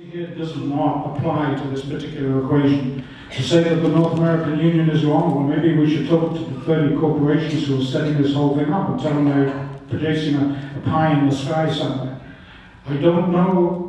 Here does not apply to this particular equation. To say that the North American Union is wrong, well, maybe we should talk to the 30 corporations who are setting this whole thing up and tell them they're producing a pie in the sky somewhere. I don't know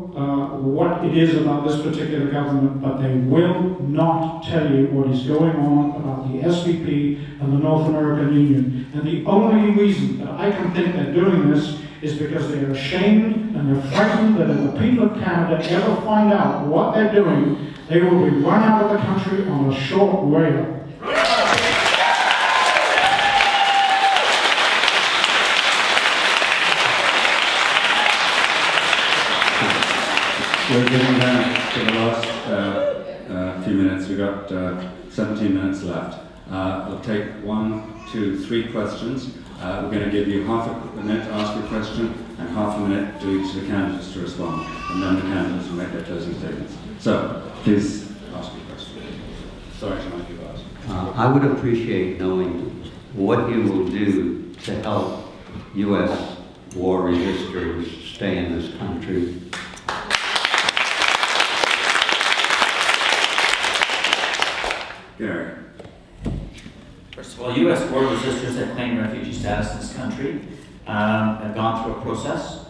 what it is about this particular government, but they will not tell you what is going on about the SVP and the North American Union. And the only reason that I can think they're doing this is because they are ashamed and they're frightened that if the people of Canada ever find out what they're doing, they will be run out of the country on a short rail. We're getting down to the last few minutes. We've got 17 minutes left. We'll take 1, 2, 3 questions. We're going to give you half a minute to ask a question and half a minute to each of the candidates to respond, and then the candidates will make their closing statements. So, please ask your question. Sorry, Sean, you ask. I would appreciate knowing what you will do to help U.S. war resistors stay in this country. Gary. First of all, U.S. war resistors that claim refugee status in this country have gone through a process,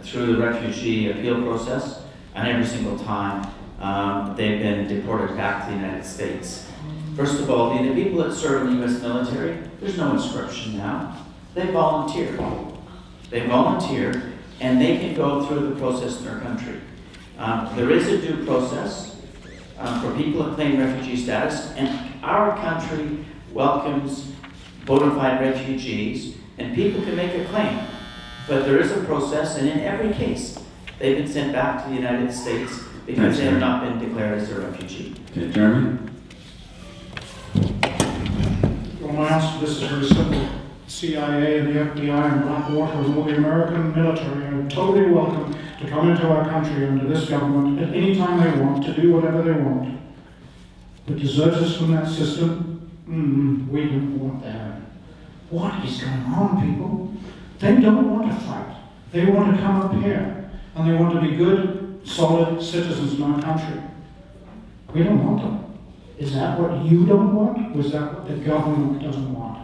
through the refugee appeal process, and every single time they've been deported back to the United States. First of all, the people that serve in the U.S. military, there's no inscription now. They volunteer. They volunteer, and they can go through the process in their country. There is a due process for people that claim refugee status, and our country welcomes bona fide refugees, and people can make a claim. But there is a process, and in every case, they've been sent back to the United States because they have not been declared as a refugee. Okay, Jeremy? Well, my answer to this is very simple. CIA and the FBI and Blackwater and all the American military are totally welcome to come into our country under this government at any time they want to do whatever they want. But deserters from that system, we don't want that. What is going on, people? They don't want to fight. They want to come up here, and they want to be good, solid citizens in our country. We don't want them. Is that what you don't want? Or is that what the government doesn't want?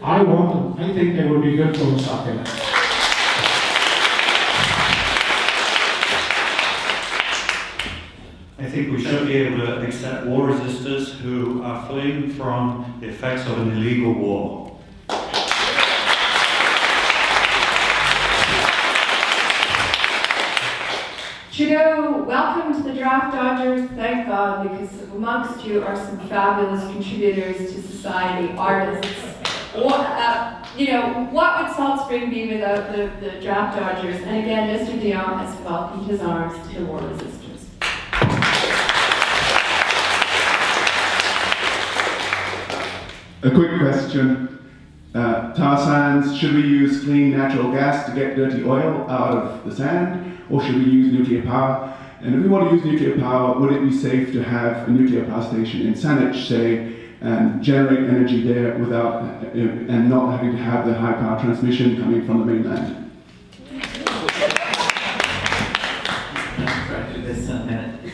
I want them. I think they would be good for us up here. I think we should be able to accept war resistors who are fleeing from the effects of an illegal war. Trudeau, welcome to the Draft Dodgers. Thank God, because amongst you are some fabulous contributors to society, artists. What would Salt Spring be without the Draft Dodgers? And again, Mr. Dion has welcomed his arms to the war resistors. A quick question. Tar sands, should we use clean natural gas to get dirty oil out of the sand, or should we use nuclear power? And if we want to use nuclear power, would it be safe to have a nuclear power station in Saanich, say, and generate energy there without and not having to have the high power transmission coming from the mainland? This in a minute.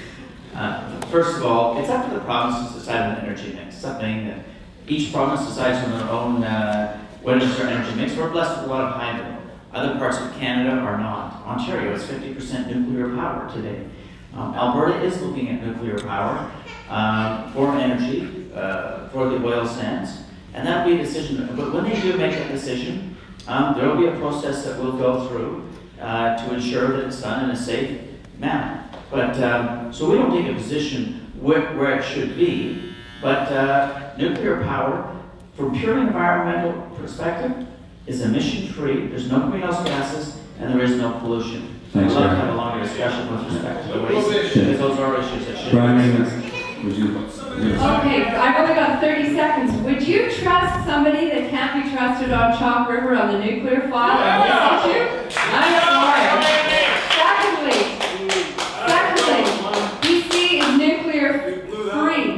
First of all, it's up to the provinces to decide on an energy mix. Something that each province decides on their own what is their energy mix. We're blessed with a lot of hydro. Other parts of Canada are not. Ontario is 50% nuclear power today. Alberta is looking at nuclear power for energy, for the oil sands, and that will be a decision. But when they do make that decision, there will be a process that we'll go through to ensure that it's done in a safe manner. But so we don't take a position where it should be, but nuclear power, from pure environmental perspective, is emission-free. There's no greenhouse gases, and there is no pollution. Thanks, I'd love to have a longer discussion with respect to the waste, because those are issues that should be discussed. Would you? Okay, I've only got 30 seconds. Would you trust somebody that can't be trusted on Chalk River on the nuclear file on this issue? I'm sorry. Secondly, BC is nuclear free.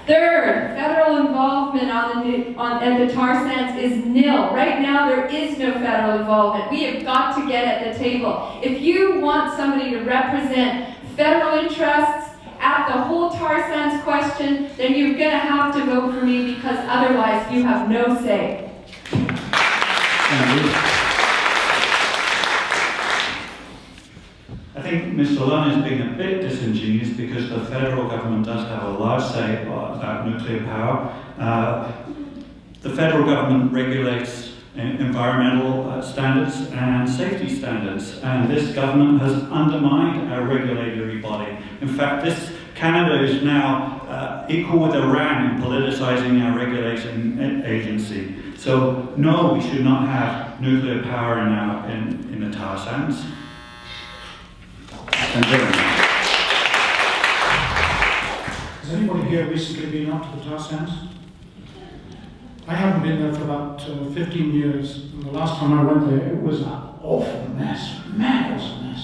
Third, federal involvement on the at the tar sands is nil. Right now, there is no federal involvement. We have got to get at the table. If you want somebody to represent federal interests at the whole tar sands question, then you're going to have to vote for me, because otherwise you have no say. I think Mr. Lunn is being a bit disingenuous, because the federal government does have a large say about nuclear power. The federal government regulates environmental standards and safety standards, and this government has undermined our regulatory body. In fact, Canada is now equal with Iran in politicizing our regulation agency. So no, we should not have nuclear power in the tar sands. Thank you very much. Has anybody here recently been up to the tar sands? I haven't been there for about 15 years. And the last time I went there, it was an awful mess. Man, it was a mess.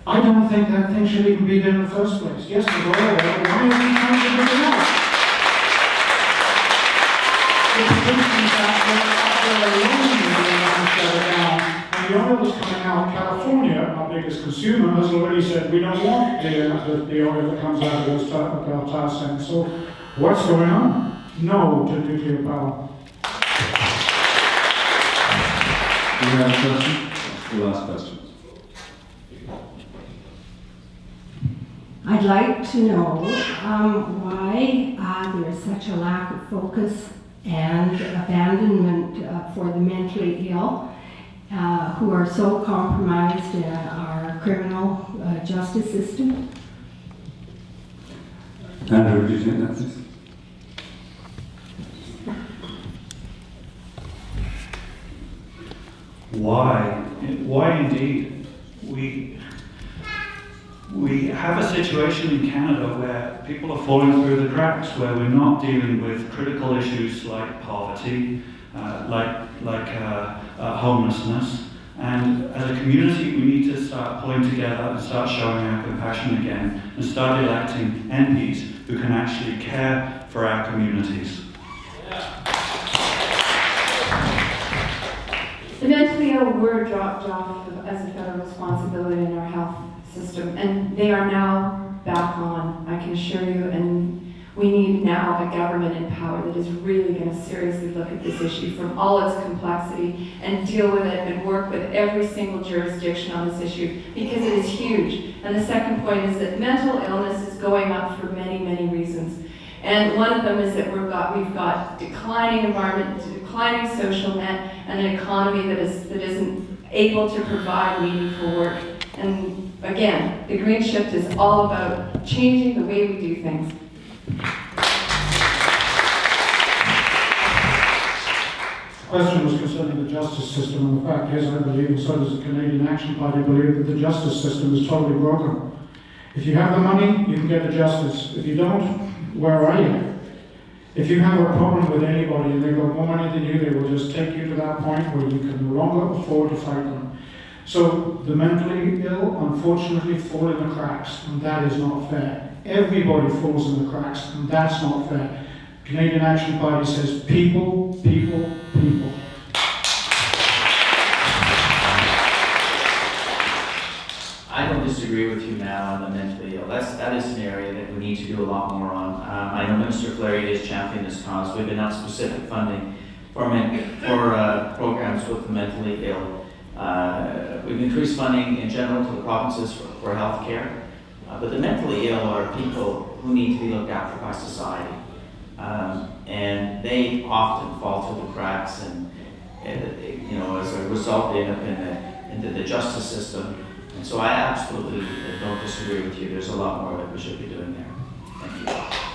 I don't think that thing should even be there in the first place. Yes, there's oil there, but why are we trying to dig it out? The pollution's out there down, and the oil that's coming out. California, our biggest consumer, has already said we don't want the oil that comes out of those tar sands. So what's going on? No to nuclear power. Do you have a question? That's the last question. I'd like to know why there is such a lack of focus and abandonment for the mentally ill who are so compromised in our criminal justice system. Andrew, would you take that, please? Why? Why indeed? We have a situation in Canada where people are falling through the cracks, where we're not dealing with critical issues like poverty, like homelessness. And as a community, we need to start pulling together and start showing our compassion again, and start electing MPs who can actually care for our communities. The mentally ill were dropped off as a federal responsibility in our health system, and they are now back on, I can assure you, and we need now a government in power that is really going to seriously look at this issue from all its complexity and deal with it and work with every single jurisdiction on this issue, because it is huge. And the second point is that mental illness is going up for many, many reasons. And one of them is that we've got declining environment, declining social net, and an economy that isn't able to provide meaningful work. And again, the green shift is all about changing the way we do things. The question was concerning the justice system, and the fact is, I believe, and so does the Canadian Action Party, believe that the justice system is totally broken. If you have the money, you can get the justice. If you don't, where are you? If you have a problem with anybody and they've got more money than you, they will just take you to that point where you can no longer afford to fight them. So the mentally ill, unfortunately, fall in the cracks, and that is not fair. Everybody falls in the cracks, and that's not fair. Canadian Action Party says people, people, people. I don't disagree with you now on the mentally ill. That is an area that we need to do a lot more on. I know Minister Flaherty has championed this cause. We've announced specific funding for programs with the mentally ill. We've increased funding in general to the provinces for health care. But the mentally ill are people who need to be looked after by society. And they often fall through the cracks, and as a result, they end up into the justice system. And so I absolutely don't disagree with you. There's a lot more that we should be doing there. Thank you.